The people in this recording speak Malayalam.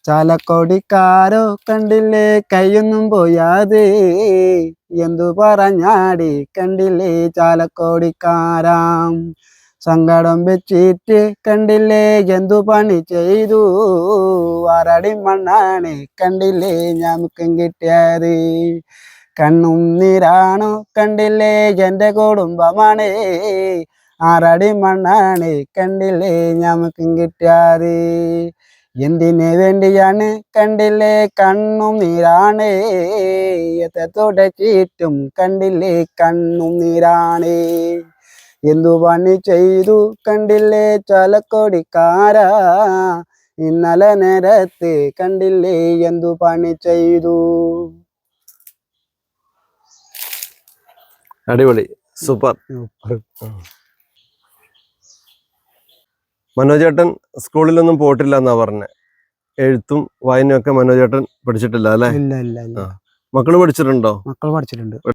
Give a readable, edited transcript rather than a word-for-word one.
ചാലക്കോടിക്കാരോ കണ്ടില്ലേ കൈയൊന്നും പോയാതെ എന്തു പറഞ്ഞാടി കണ്ടില്ലേ ചാലക്കോടിക്കാരാം സങ്കടം വെച്ചിട്ട് കണ്ടില്ലേ എന്തു പണി ചെയ്തു ആറടി മണ്ണാണ് കണ്ടില്ലേ ഞമുക്കും കിട്ടിയത് കണ്ണും നീരാണോ കണ്ടില്ലേ എന്റെ കുടുംബമാണ് ആറടി മണ്ണാണ് കണ്ടില്ലേ ഞമുക്കും കിട്ടിയത് എന്തിനു വേണ്ടിയാണ് കണ്ടില്ലേ കണ്ണും നീരാണ് തുടച്ചിട്ടും കണ്ടില്ലേ കണ്ണും നീരാണ് എന്തു പണി ചെയ്തു കണ്ടില്ലേ ചാലക്കോടിക്കാരാ ഇന്നലെ നേരത്ത് കണ്ടില്ലേ എന്തു പണി ചെയ്തു. അടിപൊളി, സൂപ്പർ. മനോജേട്ടൻ സ്കൂളിലൊന്നും പോയിട്ടില്ല എന്നാ പറഞ്ഞേ. എഴുത്തും വായനയും ഒക്കെ മനോജേട്ടൻ പഠിച്ചിട്ടില്ല അല്ലെ? ഇല്ല. മക്കള് പഠിച്ചിട്ടുണ്ടോ? മക്കൾ പഠിച്ചിട്ടുണ്ട്.